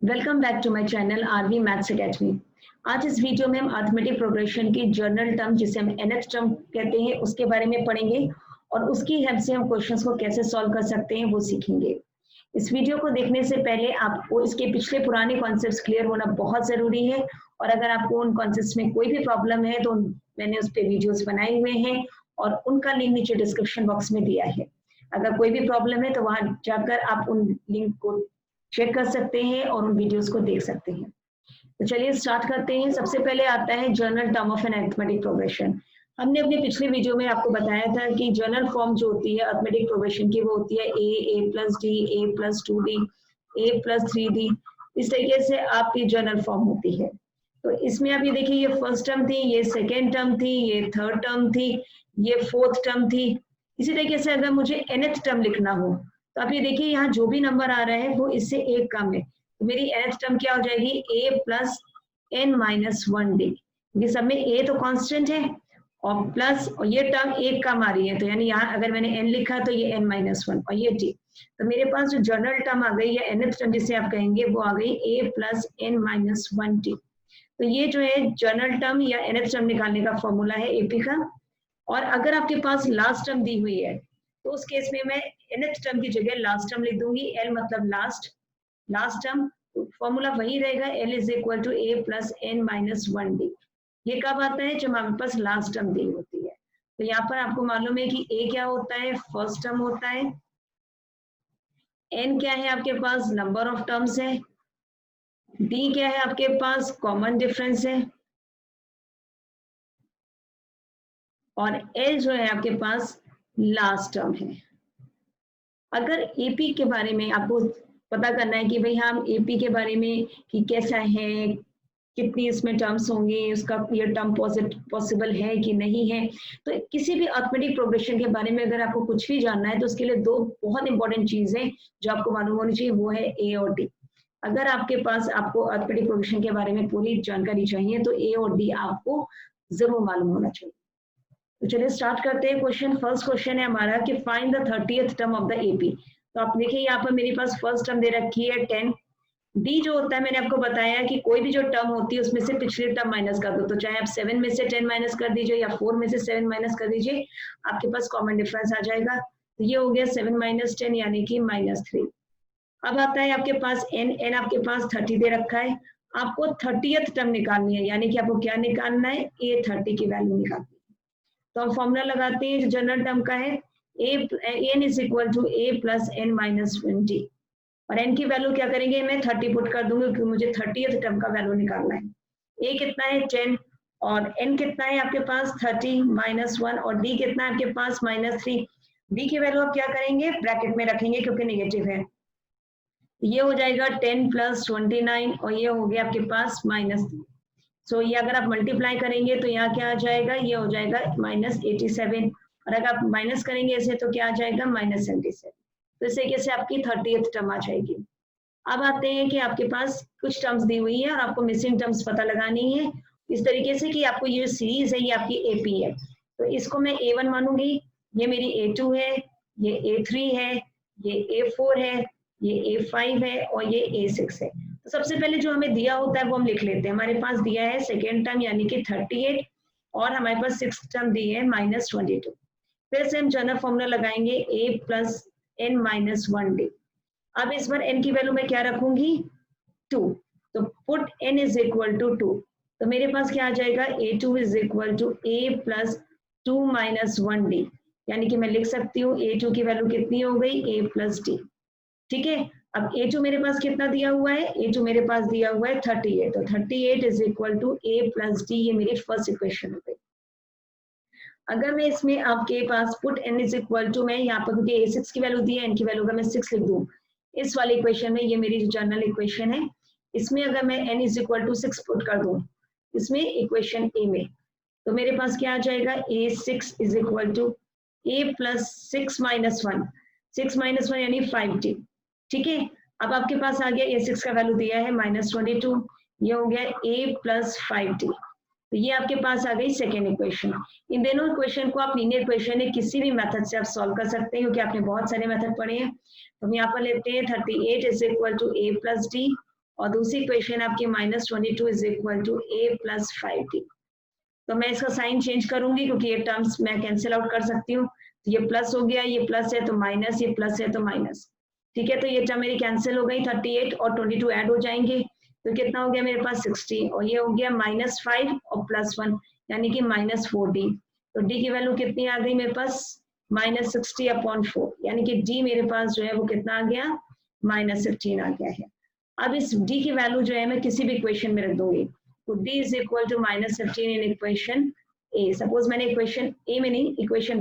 Welcome back to my channel RV maths academy. आज इस video में हम अरिथमेटिक प्रोग्रेशन की जर्नल टर्म जिसे हम nth टर्म कहते हैं उसके बारे में पढ़ेंगे और उसकी हेल्प से हम क्वेश्चंस को कैसे सॉल्व कर सकते हैं वो सीखेंगे। इस वीडियो को देखने से पहले आपको इसके पिछले पुराने कॉन्सेप्ट्स क्लियर होना बहुत ज़रूरी है और अगर आपको उन कॉन्सेप्ट्स में कोई भी प्रॉब्लम है तो मैंने उस पर वीडियोज़ बनाए हुए हैं और उनका लिंक नीचे डिस्क्रिप्शन बॉक्स में दिया है। अगर कोई भी प्रॉब्लम है तो वहाँ जाकर आप उन लिंक को चेक कर सकते हैं और उन वीडियोस को देख सकते हैं। तो चलिए स्टार्ट करते हैं। सबसे पहले आता है general term of an arithmetic progression. हमने अपने पिछले वीडियो में आपको बताया था कि जनरल फॉर्म जो होती है अरिथमेटिक प्रोग्रेशन की वो होती है a plus D, a plus 2d, a plus 3d। इस तरीके से आपकी जनरल फॉर्म होती है। तो इसमें आप ये देखिए, ये फर्स्ट टर्म थी, ये सेकेंड टर्म थी, ये थर्ड टर्म थी, ये फोर्थ टर्म थी। इसी तरीके से अगर मुझे nth टर्म लिखना हो तो आप ये देखिए यहाँ जो भी नंबर आ रहा है वो इससे एक कम है, तो मेरी nth टर्म क्या हो जाएगी a plus n minus 1d। ये सब में a तो कांस्टेंट है और प्लस और ये टर्म एक कम आ रही है, तो यानी यहाँ अगर मैंने n लिखा तो ये n माइनस 1 और ये d। तो मेरे पास जो जनरल टर्म आ गई या nth टर्म जिसे आप कहेंगे वो आ गई a plus n minus 1d। तो ये जो है जनरल टर्म या nth टर्म निकालने का फॉर्मूला है AP का। और अगर आपके पास लास्ट टर्म दी हुई है तो उस केस में मैं nth टर्म की जगह लास्ट टर्म लिख दूंगी, L मतलब लास्ट टर्म। फॉर्मूला वही रहेगा, L is equal to a plus n minus 1d। ये कब आता है? जब हमारे पास लास्ट टर्म दी होती है। तो यहाँ पर आपको मालूम है कि a क्या होता है? फर्स्ट टर्म होता है। n क्या है? आपके पास नंबर ऑफ टर्म्स है। d क्या है? आपके पास कॉमन डिफरेंस है। और L जो है आपके पास लास्ट टर्म है। अगर AP के बारे में आपको पता करना है कि भाई हम AP के बारे में कि कैसा है, कितनी इसमें टर्म्स होंगे, उसका ये टर्म पॉसिबल है कि नहीं है, तो किसी भी अरिथमेटिक प्रोग्रेशन के बारे में अगर आपको कुछ भी जानना है तो उसके लिए दो बहुत इंपॉर्टेंट चीजें जो आपको मालूम होनी चाहिए वो है A और D। अगर आपके पास आपको अरिथमेटिक प्रोग्रेशन के बारे में पूरी जानकारी चाहिए तो A और D आपको जरूर मालूम होना चाहिए। तो चलिए स्टार्ट करते हैं क्वेश्चन। फर्स्ट क्वेश्चन है हमारा कि find the 30th term of the AP। तो आप देखिए यहाँ पर मेरे पास फर्स्ट टर्म दे रखी है 10। D जो होता है मैंने आपको बताया कि कोई भी जो टर्म होती है उसमें से पिछली टर्म माइनस कर दो, तो चाहे आप 7 में से 10 माइनस कर दीजिए या 4 में से 7 माइनस कर दीजिए, आपके पास कॉमन डिफरेंस आ जाएगा। तो ये हो गया 7 माइनस 10 यानी कि -3। अब आता है आपके पास n आपके पास 30 दे रखा है। आपको 30th टर्म निकालनी है, यानी कि आपको क्या निकालना है? A30 की वैल्यू निकालनी है। तो हम फॉर्मूला लगाते हैं जो जनरल टर्म का है, n is equal to a plus n minus 20। और n की वैल्यू क्या करेंगे? मैं 30 पुट कर दूंगी क्योंकि मुझे 30th टर्म का वैल्यू निकालना है। a कितना है? 10 और n कितना है आपके पास? 30 माइनस 1 और d कितना है आपके पास? -3। d की वैल्यू आप क्या करेंगे? ब्रैकेट में रखेंगे क्योंकि नेगेटिव है। ये हो जाएगा 10 प्लस 29 और ये हो गया आपके पास -3। सो ये अगर आप मल्टीप्लाई करेंगे तो यहाँ क्या आ जाएगा? ये हो जाएगा -87 और अगर आप माइनस करेंगे ऐसे तो क्या आ जाएगा? -77। तो इस तरीके से आपकी 30th टर्म आ जाएगी। अब आते हैं कि आपके पास कुछ टर्म्स दी हुई है और आपको मिसिंग टर्म्स पता लगानी है इस तरीके से कि आपको ये सीरीज है ये आपकी AP है, तो इसको मैं A1 मानूंगी, ये मेरी A2 है, ये A3 है, ये A4 है, ये A5 है और ये A6 है। तो सबसे पहले जो हमें दिया होता है वो हम लिख लेते हैं। हमारे पास दिया है सेकेंड टर्म यानी कि 38 और हमारे पास सिक्स टर्म दी है -22। फिर से हम जनरल फॉर्मूला लगाएंगे a plus n minus 1d। अब इस बार n की वैल्यू मैं क्या रखूंगी? 2। तो put n is equal to 2। तो मेरे पास क्या आ जाएगा? A2 is equal to a plus 2 minus 1d, यानी कि मैं लिख सकती हूँ A2 की वैल्यू कितनी हो गई? a plus d। ठीक है। अब A2 मेरे पास कितना दिया हुआ है? A2 मेरे पास दिया हुआ है 38। तो 38 is equal to a plus d, ये मेरी फर्स्ट इक्वेशन हो गई। अगर मैं इसमें आपके पास put n is equal to, मैं यहाँ पर क्योंकि A6 की वैल्यू दी है, n की वैल्यू का मैं 6 लिख दूँ इस वाली इक्वेशन में, ये मेरी जनरल इक्वेशन है। इसमें अगर मैं n is equal to 6 put कर दूँ इसमें इक्वेशन A में, तो मेरे पास क्या आ जाएगा? A6 is equal to a plus 6 minus 1, 6 minus 1 यानी 5d। ठीक है। अब आपके पास आ गया A6 का वैल्यू दिया है -22, ये हो गया a प्लस 5d। तो ये आपके पास आ गई सेकेंड इक्वेशन। इन दोनों इक्वेशन को आप लीनियर इक्वेशन है किसी भी मेथड से आप सॉल्व कर सकते हैं क्योंकि आपने बहुत सारे मेथड पढ़े हैं। तो हम यहाँ पर लेते हैं 38 is equal to a plus d और दूसरी इक्वेशन आपकी -22 is equal to a plus 5d। तो मैं इसका साइन चेंज करूंगी क्योंकि ये टर्म्स मैं कैंसिल आउट कर सकती हूँ। तो ये प्लस हो गया, ये प्लस है तो माइनस, ये प्लस है तो माइनस। ठीक है, तो ये टर्म मेरी कैंसिल हो गई, 38 और 22 ऐड हो जाएंगे तो कितना हो गया मेरे पास 60, और ये हो गया -5 और +1 यानी कि -4d। तो d की वैल्यू कितनी आ गई मेरे पास -60/4, यानी कि d मेरे पास जो है वो कितना आ गया -15 आ गया है। अब इस d की वैल्यू जो है मैं किसी भी इक्वेशन में रख दूंगी, तो d is equal to -15 in equation A. Suppose मैंने इक्वेशन ए में नहीं, इक्वेशन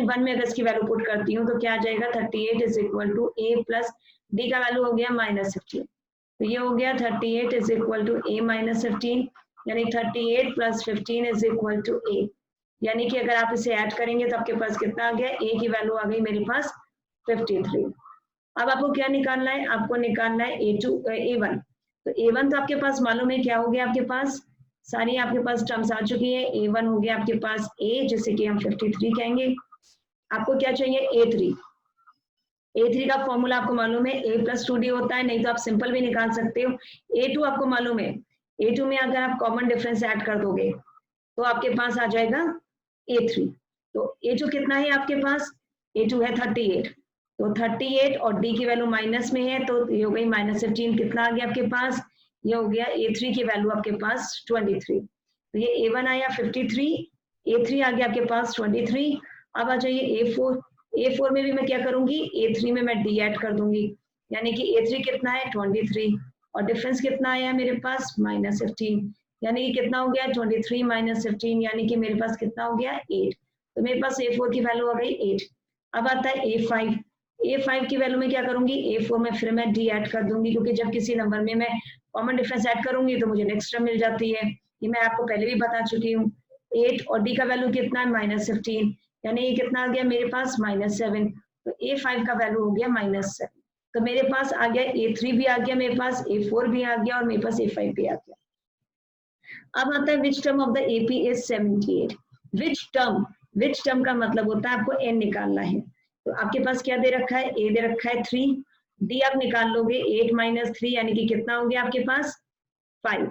1 में अगर इसकी वैल्यू पुट करती हूँ तो क्या आ जाएगा 38 is equal to a plus d का वैल्यू हो गया -15। तो ये हो गया 38 इज इक्वल टू a -15, यानी 38 plus 15 is equal to a, यानी कि अगर आप इसे ऐड करेंगे तो आपके पास कितना आ गया, a की वैल्यू आ गई मेरे पास 53। अब आपको क्या निकालना है, आपको निकालना है a1। तो a1 तो आपके पास मालूम है क्या हो गया, आपके पास सारी आपके पास टर्म्स आ चुकी है। a1 हो गया आपके पास a, जैसे कि हम 53 कहेंगे। आपको क्या चाहिए a3 का फॉर्मूला आपको मालूम है a प्लस 2d होता है, नहीं तो आप सिंपल भी निकाल सकते हो। a2 आपको मालूम है, a2 में अगर आप कॉमन डिफरेंस ऐड कर दोगे तो आपके पास आ जाएगा a3। तो a2 कितना है आपके पास, a2 है 38, तो 38 और d की वैल्यू माइनस में है तो ये हो गई -15। कितना आ गया आपके पास, ये हो गया a3 की वैल्यू आपके पास 23। तो ये a1 आया 53, a3 आ गया आपके पास 23। अब आ जाइए a4 में भी मैं क्या करूंगी, a3 में मैं d ऐड कर दूंगी, यानी कि a3 कितना है 23 और डिफरेंस कितना आया मेरे पास -15, यानी कि कितना हो गया 23 - 15, यानी कि मेरे पास कितना हो गया 8। तो मेरे पास a4 की वैल्यू आ गई 8। अब आता है a5 की वैल्यू में क्या करूंगी, a4 में फिर मैं d ऐड कर दूंगी, क्योंकि जब किसी नंबर में मैं कॉमन डिफरेंस ऐड करूंगी तो मुझे नेक्स्ट टर्म मिल जाती है, ये मैं आपको पहले भी बता चुकी हूँ। 8 और d का वैल्यू कितना है -15, यानी ये कितना आ गया मेरे पास -7। तो a5 का वैल्यू हो गया -7। तो मेरे पास आ गया a3 भी आ गया, मेरे पास a4 भी आ गया और मेरे पास a5 भी आ गया। अब आता है which term of the AP is 78। Which term का मतलब होता है आपको n निकालना है। तो आपके पास क्या दे रखा है, a दे रखा है 3, d आप निकाल लोगे 8 - 3, यानी कि कितना हो गया आपके पास 5।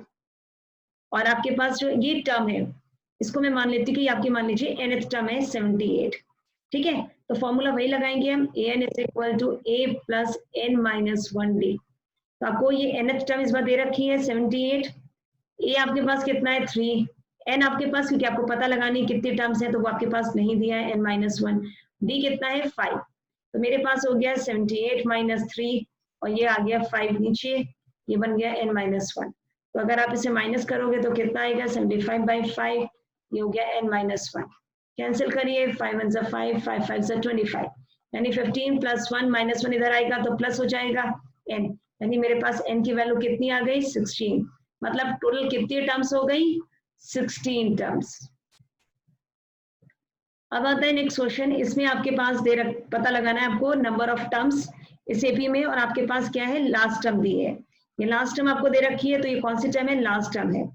और आपके पास जो ये टर्म है इसको मैं मान लेती हूँ कि आपकी मान लीजिए nth टर्म है 78। ठीक है, तो फॉर्मूला वही लगाएंगे हम, an is equal to a plus n minus 1d। तो आपको ये nth टर्म इस बार दे रखी है 78, a आपके पास कितना है 3, n आपके पास क्योंकि आपको पता लगानी कितनी टर्म्स है तो वो आपके पास नहीं दिया है n-1, d कितना है 5। तो मेरे पास हो गया 78 - 3 और ये आ गया 5 नीचे, ये बन गया n-1। तो अगर आप इसे माइनस करोगे तो कितना आएगा 75/5, ये हो गया n-1। कैंसिल करिए, 5 1 = 5, 5 5 = 25, यानी 15 + 1 - 1 इधर आएगा तो प्लस हो जाएगा n, यानी मेरे पास n की वैल्यू कितनी आ गई 16। मतलब टोटल कितनी टर्म्स हो गई 16 टर्म्स। अब आता है नेक्स्ट क्वेश्चन, इसमें आपके पास पता लगाना है आपको नंबर ऑफ टर्म्स इस एपी में, और आपके पास क्या है लास्ट टर्म दी है। ये लास्ट टर्म आपको दे रखी है, तो ये कौन सी टर्म है, लास्ट टर्म है।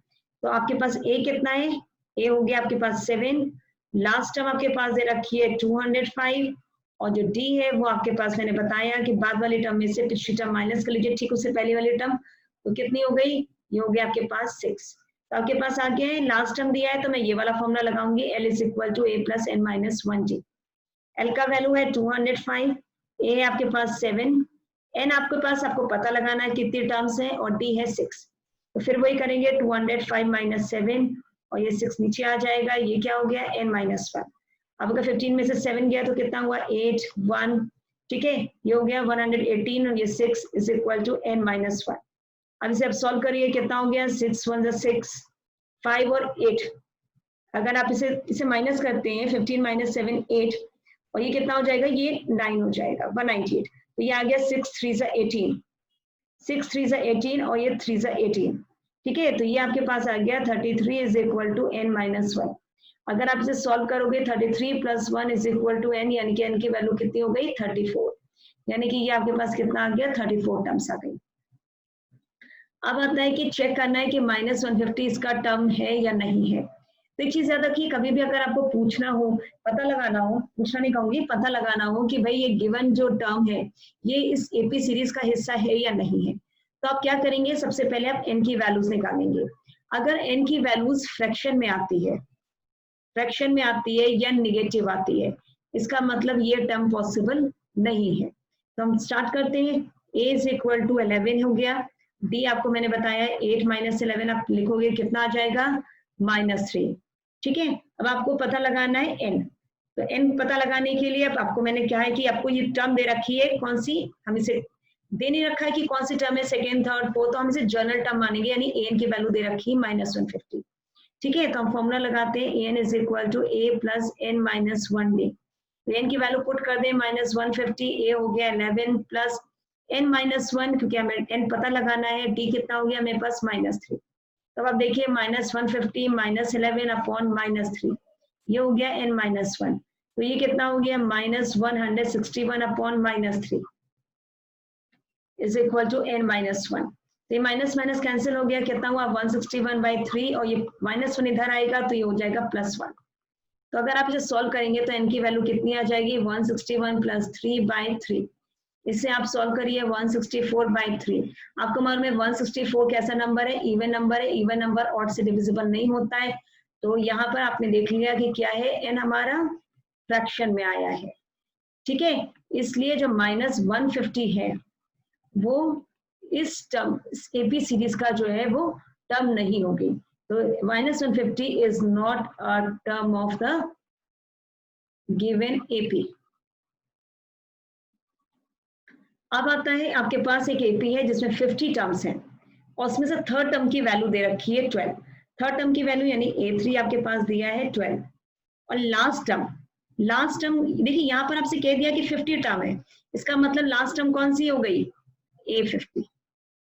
तो आपके पास a कितना है, a हो गया आपके पास 7, लास्ट टर्म आपके पास दे रखी है 205, और जो d है वो आपके पास मैंने बताया कि बाद वाली टर्म में से पिछली टर्म माइनस कर लीजिए, ठीक उससे पहले वाली टर्म, तो कितनी हो गई, ये हो गया आपके पास 6। तो आपके पास आ गया है लास्ट टर्म दिया है, तो मैं ये वाला फॉर्मूला लगाऊंगी, L is equal to a plus n-1d। L का वैल्यू है 205, a है आपके पास 7, n आपके पास आपको पता लगाना है कितनी टर्म्स है, और d है 6। तो फिर वही करेंगे 205 - 7 और ये 6 नीचे आ जाएगा, ये क्या हो गया n-1। अब अगर 15 में से 7 गया तो कितना हुआ 8 1, ठीक है, ये हो गया 118 और ये 6 इज इक्वल टू n-1। अब इसे आप सॉल्व करिए, कितना हो गया 6 1 = 6, 5 और 8। अगर आप इसे माइनस करते हैं 15 - 7 8, और ये कितना हो जाएगा, ये 9 हो जाएगा 198। तो ये आ गया 6 3 = 18, 6 3 = 18 और ये 3 = 18। ठीक है, तो ये आपके पास आ गया 33 इज इक्वल टू n-1। अगर आप इसे सॉल्व करोगे 33 + 1 इज इक्वल टू n, यानी कि n की वैल्यू कितनी हो गई 34, यानी कि ये आपके पास कितना आ गया 34 टर्म्स आ गई। अब आता है कि चेक करना है कि -150 इसका टर्म है या नहीं है। तो एक चीज याद रखिए, कभी भी अगर आपको पूछना हो, पता लगाना हो, पूछना नहीं कहूंगी, पता लगाना हो कि भाई ये गिवन जो टर्म है ये इस एपी सीरीज का हिस्सा है या नहीं है, तो आप क्या करेंगे, सबसे पहले आप n की वैल्यूज निकालेंगे। अगर n की वैल्यूज फ्रैक्शन में आती है, फ्रैक्शन में आती है या नेगेटिव आती है, इसका मतलब ये टर्म पॉसिबल नहीं है। तो हम स्टार्ट करते हैं। a इज इक्वल टू 11 हो गया, d आपको मैंने बताया 8 माइनस 11 आप लिखोगे कितना आ जाएगा, -3। ठीक है, अब आपको पता लगाना है n। तो n पता लगाने के लिए अब आपको मैंने क्या है कि आपको ये टर्म दे रखी है, कौन सी, हम इसे दे नहीं रखा है कि कौन सी टर्म है, सेकेंड थर्ड फोर्थ, तो हम इसे जनरल टर्म मानेंगे, यानी an की वैल्यू दे रखी है -150। ठीक है, तो हम फॉर्मूला लगाते हैं, an is equal to a plus n minus 1d। तो n की वैल्यू पुट कर दें -150, a हो गया 11 प्लस n माइनस 1, क्योंकि हमें n पता लगाना है, d कितना हो गया मेरे पास -3। तो अब आप देखिए -150 माइनस 11 अपॉन -3, ये हो गया n माइनस 1। तो ये कितना हो गया -161 upon -3 is equal to n minus 1। तो ये माइनस माइनस कैंसिल हो गया, कितना हुआ 161/3, और ये -1 इधर आएगा तो ये हो जाएगा +1। तो अगर आप इसे सॉल्व करेंगे तो n की वैल्यू कितनी आ जाएगी, 161 + 3/3। इससे आप सॉल्व करिए 164/3। आपको मालूम है 164 कैसा नंबर है, इवन नंबर है, इवन नंबर ऑड से डिविजिबल नहीं होता है। तो यहाँ पर आपने देख लिया कि क्या है, n हमारा फ्रैक्शन में आया है। ठीक है, इसलिए जो -150 है वो इस टर्म एपी सीरीज का जो है वो टर्म नहीं होगी। तो -150 is not a term of the given AP. अब आता है आपके पास एक एपी है जिसमें 50 टर्म्स हैं, और उसमें से थर्ड टर्म की वैल्यू दे रखी है 12। थर्ड टर्म की वैल्यू यानी A3 आपके पास दिया है 12, और लास्ट टर्म देखिए यहाँ पर आपसे कह दिया कि 50 टर्म है, इसका मतलब लास्ट टर्म कौन सी हो गई, A50।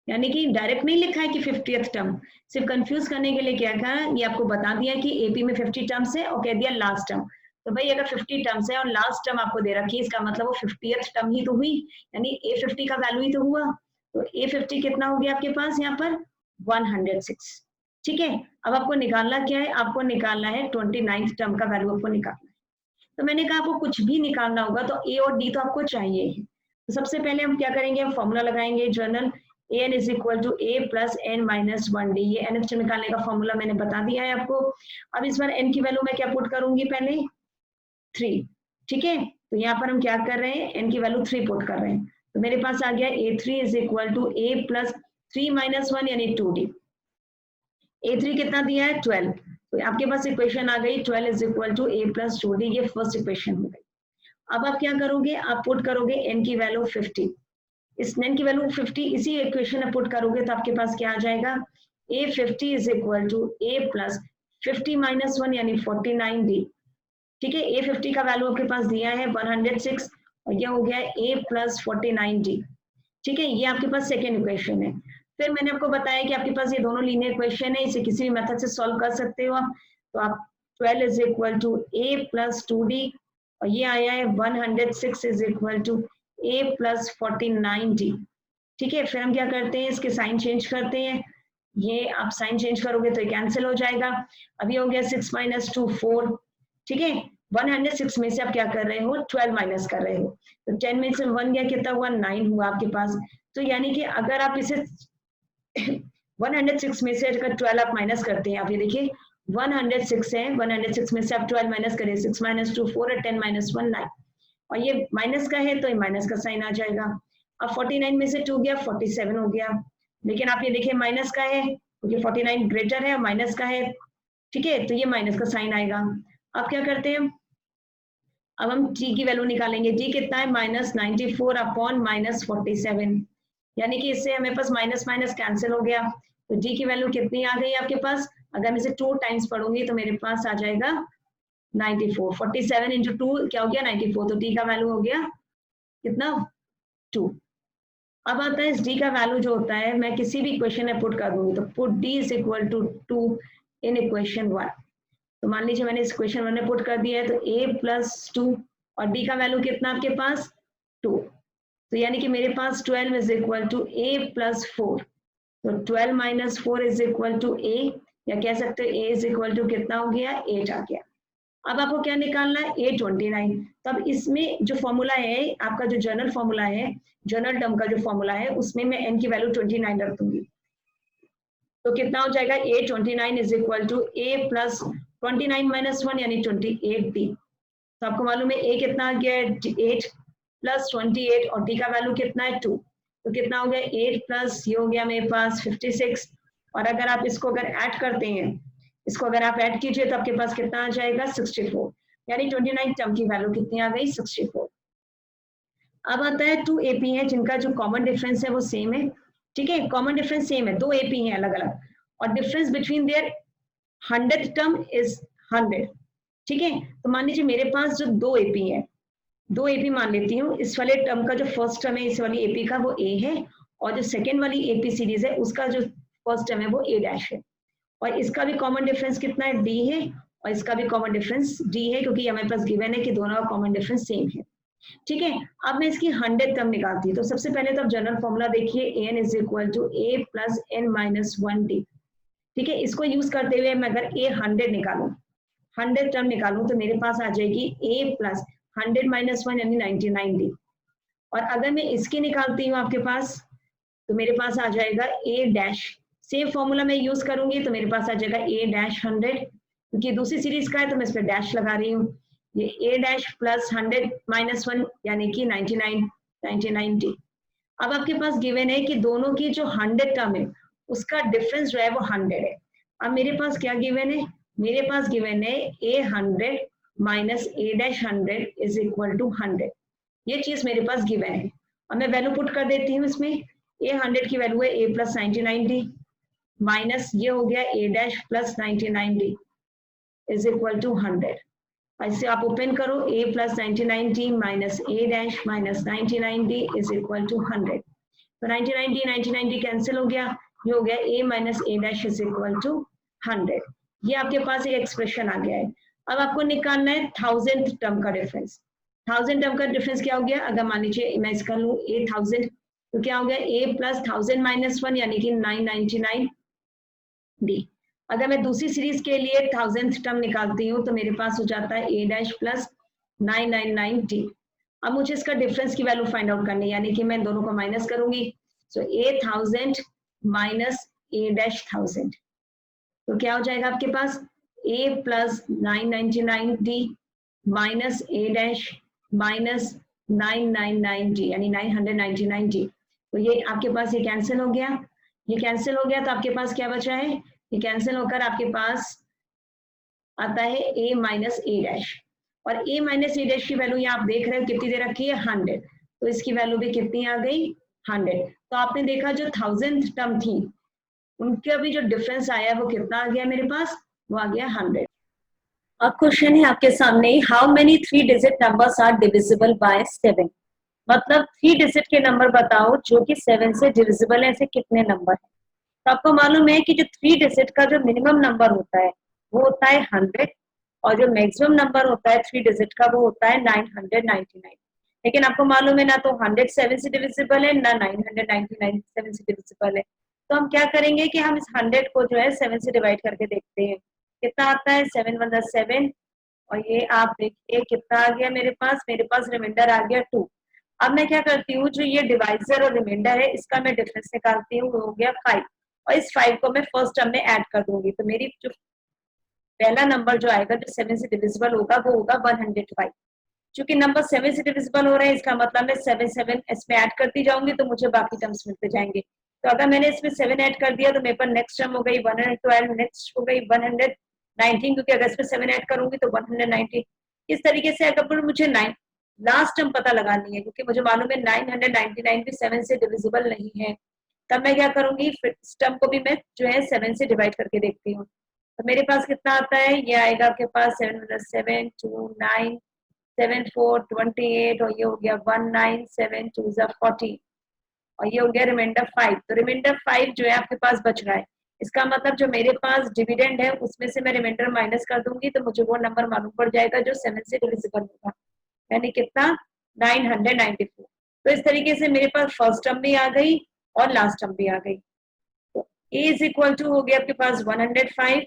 यानी कि डायरेक्ट नहीं लिखा है कि 50th टर्म, सिर्फ कंफ्यूज करने के लिए क्या कहा, ये आपको बता दिया कि एपी में 50 टर्म्स है और कह दिया लास्ट टर्म। तो भाई अगर 50 टर्म्स है और लास्ट टर्म आपको दे रखी है, इसका मतलब वो 50th टर्म ही तो हुई, यानी A50 का वैल्यू ही तो हुआ। तो A50 कितना हो गया आपके पास यहाँ पर 106। ठीक है, अब आपको निकालना क्या है, आपको निकालना है 29th टर्म का वैल्यू आपको निकालना है। तो मैंने कहा आपको कुछ भी निकालना होगा तो ए और डी तो आपको चाहिए ही। तो सबसे पहले हम क्या करेंगे, हम फॉर्मूला लगाएंगे general, an is equal to a plus n minus 1d। ये NH निकालने का फॉर्मूला मैंने बता दिया है आपको। अब इस बार n की वैल्यू मैं क्या पुट करूंगी, पहले 3। ठीक है, तो यहाँ पर हम क्या कर रहे हैं, n की वैल्यू 3 पुट कर रहे हैं। तो मेरे पास आ गया a3 is equal to a plus 3 minus 1 यानी 2d। a3 कितना दिया है 12, तो आपके पास इक्वेशन आ गई 12 is equal to a plus 2d। ये फर्स्ट इक्वेशन हो गई। अब आप क्या करोगे, आप पुट करोगे n की वैल्यू 50। इस n की वैल्यू 50 इसी इक्वेशन में पुट करोगे तो आपके पास क्या आ जाएगा, a50 is equal to a plus 50 minus 1 यानी 49d। ठीक है, a50 का वैल्यू आपके पास दिया है 106, और यह हो गया a प्लस 49d। ठीक है, ये आपके पास सेकेंड इक्वेशन है। फिर मैंने आपको बताया कि आपके पास ये दोनों लीनियर इक्वेशन है, इसे किसी भी मेथड से सॉल्व कर सकते हो आप। तो आप 12 is equal to a plus 2d, और ये आया है 106 is equal to a plus 49d। ठीक है, फिर हम क्या करते हैं, इसके साइन चेंज करते हैं। ये आप साइन चेंज करोगे तो ये कैंसिल हो जाएगा। अभी हो गया 6 माइनस 2 4। ठीक है, 106 में से आप क्या कर रहे हो, 12 माइनस कर रहे हो। तो 10 में से 1 गया, कितना हुआ 9 हुआ आपके पास। तो यानी कि अगर आप इसे 106 में से अगर 12 आप माइनस करते हैं, आप ये देखिए 106 है, 106 में से आप 12 माइनस करें, 6 माइनस 2 4 है, 10 माइनस 1 9, और ये माइनस का है तो ये माइनस का साइन आ जाएगा। अब 49 में से 2 गया 47 हो गया, लेकिन आप ये देखिए माइनस का है क्योंकि 49 ग्रेटर है और माइनस का है। ठीक है, तो ये माइनस का साइन आएगा। अब क्या करते हैं, अब हम t की वैल्यू निकालेंगे। t कितना है, -94 अपॉन -47, यानी कि इससे हमें पास माइनस माइनस कैंसिल हो गया। तो t की वैल्यू कितनी आ गई आपके पास, अगर मैं इसे 2 टाइम्स पढ़ूंगी तो मेरे पास आ जाएगा 94। 47 इंटू 2 क्या हो गया 94, तो t का वैल्यू हो गया कितना 2। अब आता है इस d का वैल्यू जो होता है मैं किसी भी इक्वेशन में पुट कर दूंगी। तो put d is equal to 2 in equation 1। तो मान लीजिए मैंने इस इक्वेशन 1 में पुट कर दिया है, तो a प्लस 2 और d का वैल्यू कितना आपके पास 2। तो यानी कि मेरे पास 12 is equal to a plus 4। तो 12 minus 4 is equal to a, या कह सकते हो a इज इक्वल टू कितना हो गया 8 आ गया। अब आपको क्या निकालना है, A29। तब इसमें जो फॉर्मूला है आपका, जो जनरल फॉर्मूला है, जनरल टर्म का जो फॉर्मूला है, उसमें मैं n की वैल्यू 29 रख दूंगी। तो कितना हो जाएगा, A29 is equal to A plus 29 minus 1 यानी 28D। तो आपको मालूम है A कितना आ गया है, 8 प्लस 28 और D का वैल्यू कितना है 2। तो कितना हो गया 8 प्लस ये हो गया मेरे पास 56। और अगर आप इसको अगर ऐड करते हैं, इसको अगर आप ऐड कीजिए तो आपके पास कितना आ जाएगा 64, यानी 29 टर्म की वैल्यू कितनी आ गई 64। अब आता है 2 AP है जिनका जो कॉमन डिफरेंस है वो सेम है। ठीक है, कॉमन डिफरेंस सेम है, 2 AP हैं अलग अलग, और difference between their 100th term is 100। ठीक है, तो मान लीजिए मेरे पास जो 2 AP है, 2 AP मान लेती हूँ, इस वाले टर्म का जो फर्स्ट टर्म है इस वाली AP का वो A है, और जो सेकेंड वाली AP सीरीज है उसका जो फर्स्ट टर्म है वो A डैश है, और इसका भी कॉमन डिफरेंस कितना है D है, और इसका भी कॉमन डिफरेंस D है, क्योंकि हमारे पास गिवन है कि दोनों का कॉमन डिफरेंस सेम है। ठीक है, अब मैं इसकी 100 टर्म निकालती हूँ। तो सबसे पहले तो आप जनरल फॉर्मूला देखिए, n is equal to A plus n minus 1D। ठीक है, इसको यूज करते हुए मैं अगर A 100 निकालूं, 100 टर्म निकालूं, तो मेरे पास आ जाएगी A प्लस 100 माइनस 1 यानी 99D। और अगर मैं इसकी निकालती हूँ आपके पास, तो मेरे पास आ जाएगा A डैश, सेम फॉर्मूला मैं यूज करूंगी तो मेरे पास आ जाएगा A डैश 100, क्योंकि दूसरी सीरीज का है तो मैं इस पर डैश लगा रही हूँ। ये A डैश प्लस 100 माइनस 1 यानी कि 99D। अब आपके पास गिवन है कि दोनों की जो 100 टर्म है उसका डिफरेंस जो है वो 100 है। अब मेरे पास क्या गिवन है, मेरे पास गिवन है A 100 minus A dash 100 is equal to 100। ये चीज मेरे पास गिवन है। अब मैं वैल्यू पुट कर देती हूँ इसमें। A 100 की वैल्यू है A प्लस 99D माइनस ये हो गया A dash plus 99D is equal to 100। ऐसे आप ओपन करो, A plus 99D minus A dash minus 99D is equal to 100। तो 99D कैंसिल हो गया, ये हो गया A minus A dash is equal to 100। ये आपके पास एक एक्सप्रेशन आ गया है। अब आपको निकालना है 1000th टर्म का डिफरेंस। 1000 टर्म का डिफरेंस क्या हो गया, अगर मान लीजिए मैं इसका लूँ A 1000, तो क्या हो गया A प्लस 1000 माइनस 1 यानी कि 999D। अगर मैं दूसरी सीरीज के लिए 1000th टर्म निकालती हूँ तो मेरे पास हो जाता है A डैश प्लस 999D। अब मुझे इसका डिफरेंस की वैल्यू फाइंड आउट करनी है, यानी कि मैं दोनों को माइनस करूंगी। सो A 1000 माइनस A डैश 1000, तो क्या हो जाएगा आपके पास A plus 999D minus A dash minus 999D यानी 999D। तो ये आपके पास ये कैंसिल हो गया, ये कैंसिल हो गया, तो आपके पास क्या बचा है, ये कैंसिल होकर आपके पास आता है A माइनस A डैश, और A माइनस A डैश की वैल्यू यहाँ आप देख रहे हो कितनी दे रखी है 100, तो इसकी वैल्यू भी कितनी आ गई 100। तो आपने देखा जो 1000th टर्म थी उनका भी जो डिफरेंस आया वो कितना आ गया मेरे पास, वो आ गया 100। अब क्वेश्चन है आपके सामने, how many 3 digit numbers are divisible by 7। मतलब 3 डिजिट के नंबर बताओ जो कि 7 से डिविजिबल है, ऐसे कितने नंबर है। तो आपको मालूम है कि जो 3 डिजिट का जो मिनिमम नंबर होता है वो होता है 100, और जो मैक्सिमम नंबर होता है 3 डिजिट का वो होता है 999। लेकिन आपको मालूम है ना तो 100 7 से डिविजिबल है, ना 999 7 से डिविजिबल है। तो हम क्या करेंगे कि हम इस 100 को जो है 7 से डिवाइड करके देखते हैं कितना आता है। 7 1 7, और ये आप देखिए कितना आ गया मेरे पास रिमाइंडर आ गया 2। अब मैं क्या करती हूँ, जो ये डिवाइजर और रिमाइंडर है इसका मैं डिफरेंस निकालती हूँ, वो हो गया 5, और इस 5 को मैं फर्स्ट टर्म में ऐड कर दूंगी। तो मेरी जो पहला नंबर जो आएगा जो 7 से डिविजिबल होगा वो होगा 105। चूंकि नंबर 7 से डिविजिबल हो रहे हैं इसका मतलब मैं 7 7 इसमें ऐड करती जाऊंगी तो मुझे बाकी टर्म्स मिलते जाएंगे। तो अगर मैंने इसमें 7 ऐड कर दिया तो मेरे पास नेक्स्ट टर्म हो गई 112, नेक्स्ट हो गई 119, क्योंकि अगर इसमें 7 ऐड करूंगी तो 190। इस तरीके से अगर मुझे 9 लास्ट टर्म पता लगानी है, क्योंकि मुझे मालूम है 999 भी 7 से डिविजिबल नहीं है, तब मैं क्या करूंगी, इस टर्म को भी मैं जो है 7 से डिवाइड करके देखती हूँ। तो मेरे पास कितना आता है, ये आएगा आपके पास 7 7 2 9 7 4 28, और ये हो गया 19 7 2 40, और ये हो गया रिमाइंडर 5। तो रिमाइंडर 5 जो है आपके पास बच रहा है, इसका मतलब जो मेरे पास डिविडेंड है उसमें से मैं रिमाइंडर माइनस कर दूंगी तो मुझे वो नंबर मालूम पड़ जाएगा जो 7 से डिविजिबल होगा, यानी कितना 994। तो इस तरीके से मेरे पास फर्स्ट टर्म भी आ गई और लास्ट टर्म भी आ गई। तो A इज इक्वल टू हो गया आपके पास 105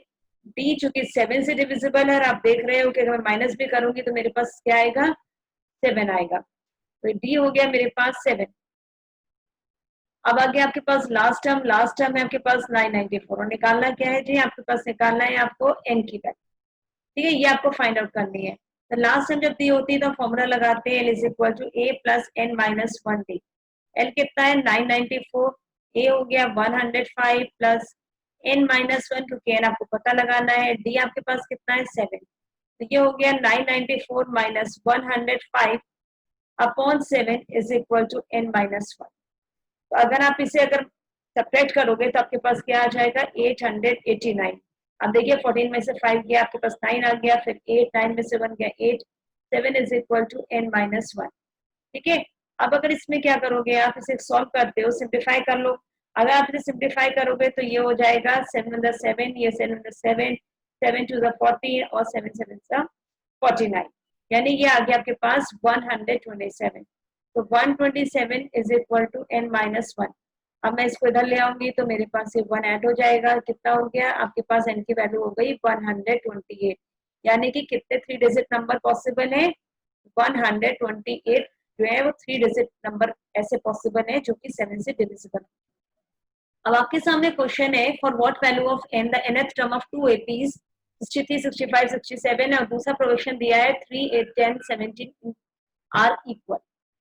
डी चूंकि 7 से डिविजिबल है और आप देख रहे हो कि अगर मैं माइनस भी करूंगी तो मेरे पास क्या आएगा, 7 आएगा। तो डी हो गया मेरे पास 7। अब आगे आपके पास लास्ट टर्म है आपके पास 994 और निकालना क्या है जी, आपके पास निकालना है आपको एन की वैल्यू। ठीक है, ये आपको फाइंड आउट करनी है। तो लास्ट टाइम जब दी होती है तो फॉर्मूला लगाते हैं, l is equal to a plus n minus 1 d. L कितना है 994, ए हो गया 105 प्लस एन माइनस 1 क्योंकि एन आपको पता लगाना है, डी आपके पास कितना है 7। तो ये हो गया 994 minus 105 upon 7 is equal to n minus 1। तो अगर आप इसे अगर सब्ट्रैक्ट करोगे तो आपके पास क्या आ जाएगा 889। अब देखिए 14 में से 5 गया आपके पास 9 आ गया, फिर 8, 9 में से 1 गया 8, 7 is equal to n minus 1। ठीक है, अब अगर इसमें क्या करोगे आप इसे सॉल्व करते हो, सिंप्लीफाई कर लो। अगर आप इसे सिंप्लीफाई करोगे तो ये हो जाएगा 7 ये 7 7 टू द 40 और 7 7 49, यानी ये आ गया आपके पास 127। तो 127 is equal to n minus 1। अब मैं इसको इधर ले आऊंगी तो मेरे पास ये 1 ऐड हो जाएगा, कितना हो गया आपके पास n की वैल्यू हो गई 128। यानी कि कितने 3 डिजिट नंबर पॉसिबल है, 128 जो है वो 3 डिजिट नंबर ऐसे पॉसिबल है जो कि 7 से डिविजिबल। अब आपके सामने क्वेश्चन है, for what value of n the nth term of 2 APs 63, 65, 67 और दूसरा प्रोविजन दिया है 3, 8, 10, 17 आर इक्वल।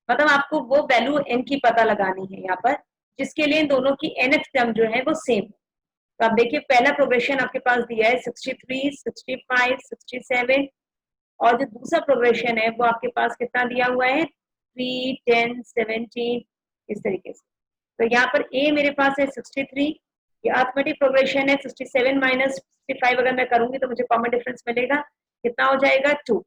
मतलब आपको वो वैल्यू n की पता लगानी है यहाँ पर, जिसके लिए दोनों की nth टर्म जो है वो सेम। तो आप देखिए पहला प्रोग्रेशन आपके पास दिया है 63, 65, 67 और जो दूसरा प्रोग्रेशन है वो आपके पास कितना दिया हुआ है 3, 10, 17 इस तरीके से। तो यहाँ पर a मेरे पास है 63, ये अर्थमेटिक प्रोग्रेशन है 67 माइनस 65 अगर मैं करूंगी तो मुझे कॉमन डिफरेंस मिलेगा, कितना हो जाएगा 2।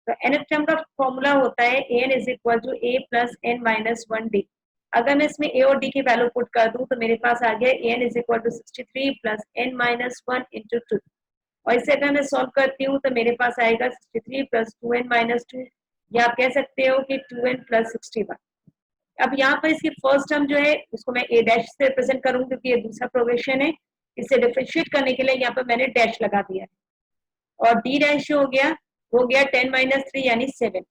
तो nth टर्म का फॉर्मूला होता है an is equal to a plus n minus 1 d. अगर मैं इसमें a और d की वैल्यू पुट कर दूं तो मेरे पास आ गया an is equal to 63 plus n minus 1 into 2। और इसे अगर मैं सॉल्व करती हूँ तो मेरे पास आएगा 63 प्लस 2n माइनस 2, या आप कह सकते हो कि 2n प्लस 61। अब यहाँ पर इसकी फर्स्ट टर्म जो है उसको मैं a डैश से रिप्रेजेंट करूंगी क्योंकि ये दूसरा प्रोग्रेशन है, इसे डिफरेंशिएट करने के लिए यहाँ पर मैंने डैश लगा दिया है। और d डैश हो गया 10 माइनस 3 यानी 7।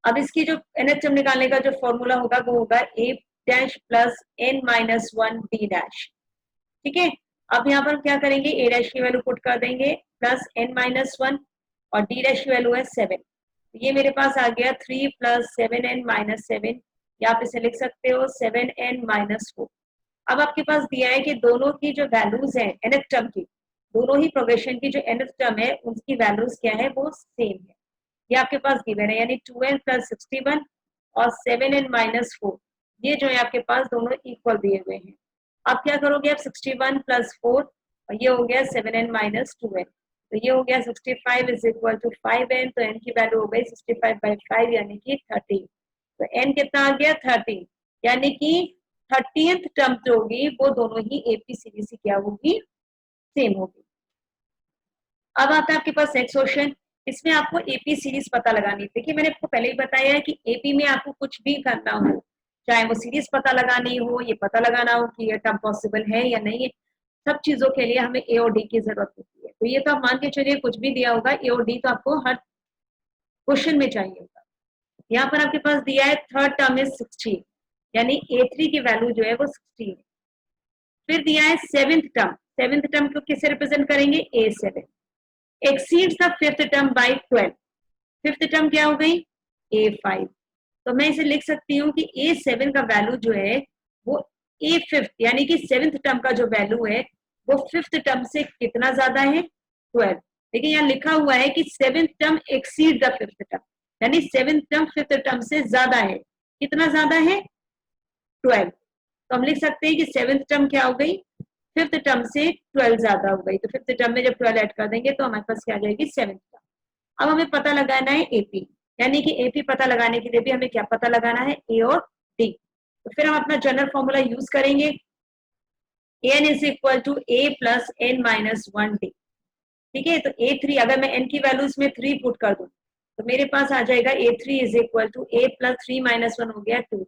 अब इसकी जो nth टर्म निकालने का जो फॉर्मूला होगा वो होगा a dash plus n minus 1 d dash. ठीक है, अब यहाँ पर क्या करेंगे a डैश की वैल्यू पुट कर देंगे प्लस n माइनस 1 और d डैश की वैल्यू है 7। ये मेरे पास आ गया 3 प्लस 7n माइनस 7, या आप इसे लिख सकते हो 7n माइनस 4। अब आपके पास दिया है कि दोनों की जो वैल्यूज है nth टर्म की, दोनों ही प्रोग्रेशन की जो nth टर्म है उनकी वैल्यूज क्या है वो सेम है। ये आपके पास गिवन है, यानी 2n प्लस 61 और 7n माइनस 4, ये जो है आपके पास दोनों इक्वल दिए हुए हैं। अब क्या करोगे आप 61 प्लस 4 और ये हो गया 7n माइनस 2n, तो ये हो गया 65 इज इक्वल टू 5n। तो n की वैल्यू हो गई 65 बाई 5 यानी कि 13। तो n कितना आ गया 13, यानी कि 30th टर्म जो होगी वो दोनों ही एपी सीरीज से क्या होगी सेम होगी। अब आता है आपके पास नेक्स्ट क्वेश्चन, इसमें आपको एपी सीरीज पता लगानी है। देखिए मैंने आपको पहले ही बताया है कि एपी में आपको कुछ भी करना हो, चाहे वो सीरीज पता लगानी हो, ये पता लगाना हो कि ये टर्म पॉसिबल है या नहीं है, सब चीजों के लिए हमें ए और डी की जरूरत होती है। तो ये तो आप मान के चलिए कुछ भी दिया होगा ए और डी तो आपको हर क्वेश्चन में चाहिए होगा। यहाँ पर आपके पास दिया है थर्ड टर्म इज 16, यानी A3 की वैल्यू जो है वो 16 है। फिर दिया है सेवेंथ टर्म को किससे रिप्रेजेंट करेंगे A7, exceeds the fifth term by 12, fifth term क्या हो गई A5। तो मैं इसे लिख सकती हूँ कि A7 का वैल्यू जो है वो A5 यानी कि सेवेंथ टर्म का जो वैल्यू है वो फिफ्थ टर्म से कितना ज्यादा है 12। देखिए यहाँ लिखा हुआ है कि seventh term exceed the fifth term, यानी सेवेंथ टर्म फिफ्थ टर्म से ज्यादा है, कितना ज्यादा है 12। तो हम लिख सकते हैं कि सेवेंथ टर्म क्या हो गई फिफ्थ टर्म से 12 ज्यादा हो गई। तो फिफ्थ टर्म में जब 12 ऐड कर देंगे तो हमारे पास क्या आ जाएगी सेवेंथ टर्म। अब हमें पता लगाना है एपी, यानी कि एपी पता लगाने के लिए भी हमें क्या पता लगाना है ए और डी। तो फिर हम अपना जनरल फॉर्मूला यूज करेंगे, n is equal to a plus n minus 1 d. ठीक है, तो A3 अगर मैं n की वैल्यू इसमें 3 पुट कर दूं तो मेरे पास आ जाएगा A3 is equal to a plus 3 minus 1 हो गया 2d।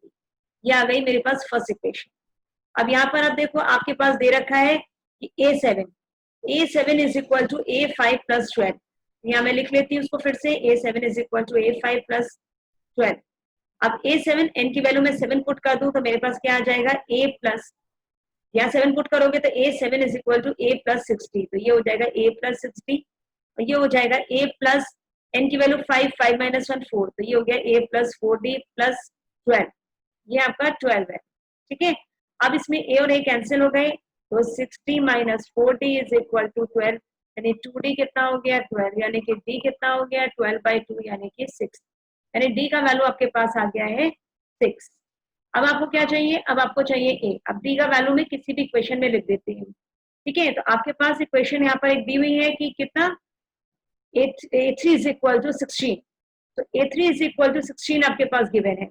ये आ गई मेरे पास फर्स्ट इक्वेशन। अब यहाँ पर अब देखो आपके पास दे रखा है कि A7, A7 is equal to A5 plus 12। यहाँ मैं लिख लेती हूँ उसको फिर से, A7 is equal to A5 plus 12। अब A7 n की वैल्यू में 7 पुट कर दूं तो मेरे पास क्या आ जाएगा, A प्लस, यहाँ 7 पुट करोगे तो A7 is equal to A plus 60, तो ये हो जाएगा A प्लस 60, और ये हो जाएगा A प्लस n की वैल्यू 5, 5 माइनस 1 4, तो ये हो गया A प्लस 4D प्लस 12, ये आपका 12 है। ठीक है, अब इसमें A और A कैंसिल हो गए, तो 60 minus 4D is equal to 12, यानी 2D कितना हो गया 12, यानी कि D कितना हो गया 12/2 यानी कि 6, यानी D का वैल्यू आपके पास आ गया है 6। अब आपको क्या चाहिए, अब आपको चाहिए A। अब D का वैल्यू मैं किसी भी इक्वेशन में लिख देती हूँ। ठीक है, तो आपके पास इक्वेशन यहाँ पर एक दी हुई है कि कितना, A3 इज इक्वल टू 16, तो A3 इज इक्वल टू 16 आपके पास गिवन है,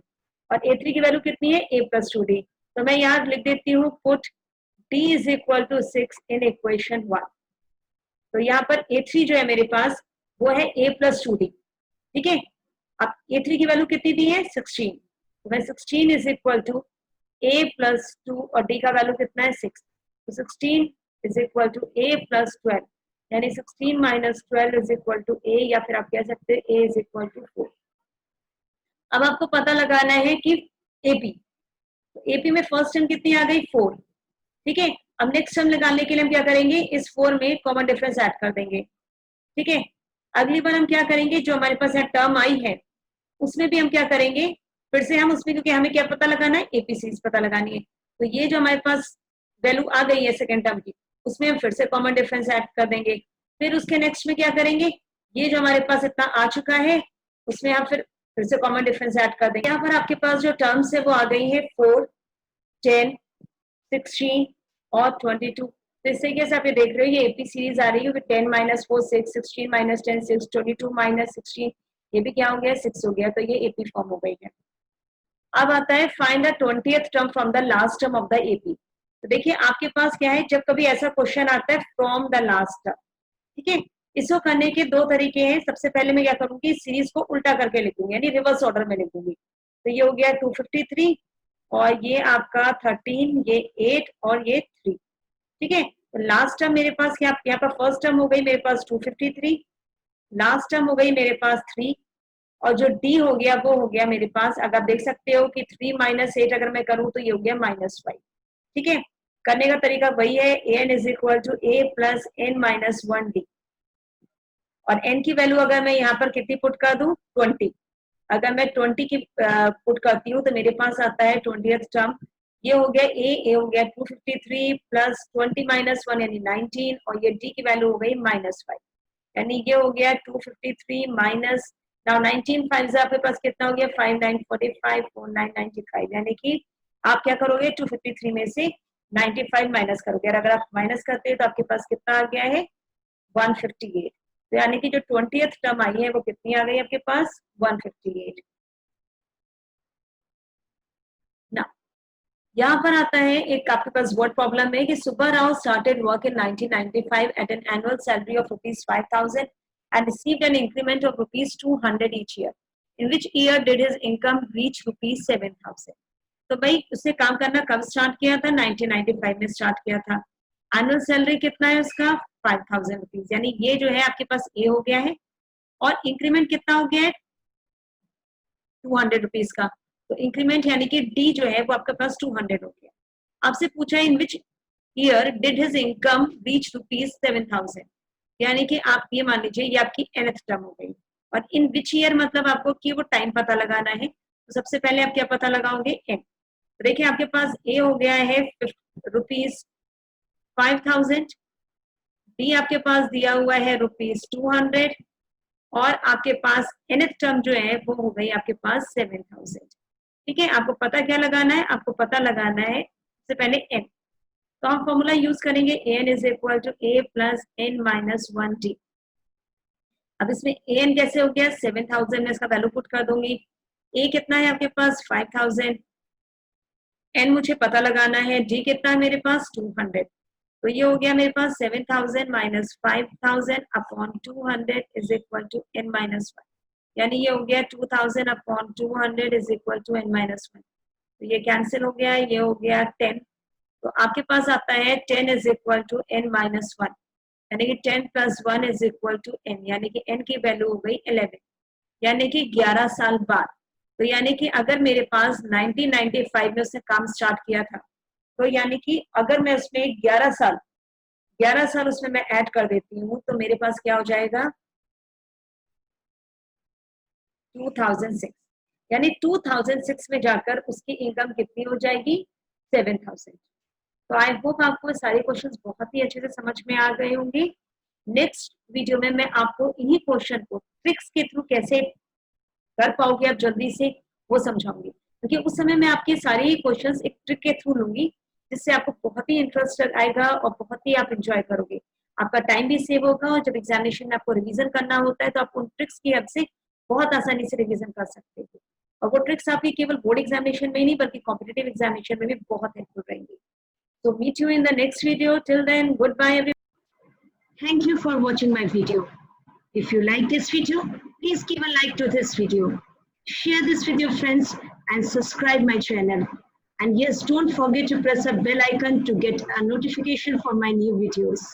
और A3 की वैल्यू कितनी है A प्लस 2D, तो मैं यहाँ लिख देती हूँ put D is equal to 6 in equation 1। तो यहाँ पर A3 जो है मेरे पास वो है A प्लस 2D। ठीक है, अब A3 की वैल्यू कितनी दी है 16, तो मैं 16 is equal to A plus 2 और D का वैल्यू कितना है 6, तो 16 is equal to A plus 12, यानी 16 minus 12 is equal to A, या फिर आप कह सकते हैं A इज इक्वल टू 4। अब आपको पता लगाना है कि AP, तो AP में फर्स्ट टर्म कितनी आ गई 4। ठीक है, अब नेक्स्ट टर्म निकालने के लिए हम क्या करेंगे, इस 4 में कॉमन डिफरेंस ऐड कर देंगे। ठीक है, अगली बार हम क्या करेंगे, जो हमारे पास यहाँ टर्म आई है उसमें भी हम क्या करेंगे, फिर से हम उसमें, क्योंकि हमें क्या पता लगाना है APCs पता लगानी है, तो ये जो हमारे पास वैल्यू आ गई है सेकेंड टर्म की, उसमें हम फिर से कॉमन डिफरेंस ऐड कर देंगे। फिर उसके नेक्स्ट में क्या करेंगे, ये जो हमारे पास इतना आ चुका है उसमें हम फिर से कॉमन डिफरेंस ऐड कर देंगे। यहाँ पर आपके पास जो टर्म्स है वो आ गई है 4, 10, 16 और 22। तो इस तरीके से आप ये देख रहे हो, ये AP सीरीज आ रही है, 10 माइनस 4 6, 16 माइनस 10 6, 22 माइनस 16, ये भी क्या हो गया 6 हो गया, तो ये AP फॉर्म हो गई है। अब आता है find the 20th term from the last term of the AP। तो देखिए आपके पास क्या है, जब कभी ऐसा क्वेश्चन आता है फ्रॉम द लास्ट टर्म, ठीक है, इसको करने के दो तरीके हैं। सबसे पहले मैं क्या करूंगी, सीरीज को उल्टा करके लिखूंगी, यानी रिवर्स ऑर्डर में लिखूंगी। तो ये हो गया 253, और ये आपका 13, ये 8 और ये 3। ठीक है, तो लास्ट टर्म मेरे पास क्या, यहाँ पर फर्स्ट टर्म हो गई मेरे पास 253, लास्ट टर्म हो गई मेरे पास 3, और जो D हो गया वो हो गया मेरे पास, अगर आप देख सकते हो कि 3 माइनस 8 अगर मैं करूं तो ये हो गया -5। ठीक है, करने का तरीका वही है, an is equal to A plus n minus 1D, और n की वैल्यू अगर मैं यहाँ पर कितनी पुट कर दूं 20, अगर मैं 20 की पुट करती हूँ तो मेरे पास आता है 20th टर्म, ये हो गया A हो गया 253 प्लस 20 माइनस 1 यानी 19, और ये D की वैल्यू हो गई -5, यानी ये हो गया 253 माइनस, नाउ 19 5 से आपके पास कितना हो गया 5 9 45 4 9 95, यानी कि आप क्या करोगे 253 में से 95 माइनस करोगे, और अगर आप माइनस करते हैं तो आपके पास कितना आ गया है 158। तो यानी कि जो 20th टर्म आई है वो कितनी आ गई आपके पास 158 ना। यहाँ पर आता है एक आपके पास वर्ड प्रॉब्लम है कि Subba Rao started work in 1995 at an annual salary of ₹5,000 and received an increment of ₹200 each year. In which year did his income reach ₹7,000? तो भाई उसने काम करना कब स्टार्ट किया था, 1995 में स्टार्ट किया था। एनुअल सैलरी कितना है उसका 5,000 रुपीज, यानी ये जो है आपके पास ए हो गया है, और इंक्रीमेंट कितना हो गया है 200 रुपीज का, तो इंक्रीमेंट यानी कि डी जो है वो आपके पास 200 हो गया। आपसे पूछा है in which year did his income reach ₹7,000, यानी कि आप ये मान लीजिए ये आपकी nth टर्म हो गई, और इन विच ईयर मतलब आपको कि वो टाइम पता लगाना है। तो सबसे पहले आप क्या पता लगाओगे n, तो देखिए आपके पास a हो गया है ₹5,000, d आपके पास दिया हुआ है ₹200, और आपके पास nth टर्म जो है वो हो गई आपके पास 7,000। ठीक है, आपको पता क्या लगाना है, आपको पता लगाना है सबसे पहले n, तो हम फॉर्मूला यूज करेंगे an is equal to a plus n minus 1d। अब इसमें an कैसे हो गया 7,000 में इसका वैल्यू पुट कर दूंगी, a कितना है आपके पास 5,000, n मुझे पता लगाना है, d कितना है मेरे पास 200, तो ये हो गया मेरे पास 7,000 minus 5,000 upon 200 is equal to n minus 1, यानी ये हो गया 2,000 upon 200 is equal to n minus 1, तो ये कैंसिल हो गया, ये हो गया 10, तो आपके पास आता है 10 is equal to n minus 1, यानी कि 10 + 1 = n, यानी कि n की वैल्यू हो गई 11, यानी कि 11 साल बाद। तो यानी कि अगर मेरे पास 1995 में उसने काम स्टार्ट किया था, तो यानी कि अगर मैं उसमें 11 साल उसमें मैं ऐड कर देती हूँ, तो मेरे पास क्या हो जाएगा 2006, यानी 2006 में जाकर उसकी इनकम कितनी हो जाएगी 7000। तो आई होप आपको सारे क्वेश्चंस बहुत ही अच्छे से समझ में आ गए होंगे। नेक्स्ट वीडियो में मैं आपको इन्हीं क्वेश्चन को ट्रिक्स के थ्रू कैसे कर पाओगे आप जल्दी से, वो समझाऊंगी, क्योंकि उस समय मैं आपके सारे ही क्वेश्चंस एक ट्रिक के थ्रू लूंगी, जिससे आपको बहुत ही इंटरेस्ट आएगा और बहुत ही आप एंजॉय करोगे। आपका टाइम भी सेव होगा, और जब एग्जामिनेशन में आपको रिवीजन करना होता है तो आप उन ट्रिक्स की हेल्प से बहुत आसानी से रिवीजन कर सकते हो, और वो ट्रिक्स आपकी केवल बोर्ड एग्जामिनेशन में ही नहीं बल्कि कॉम्पिटिटिव एग्जामिनेशन में भी बहुत हेल्पफुल रहेंगी। So meet you in the next video. Till then, goodbye everyone. Thank you for watching my video. If you like this video, please give a like to this video. Share this with your friends and subscribe my channel. And yes, don't forget to press a bell icon to get a notification for my new videos.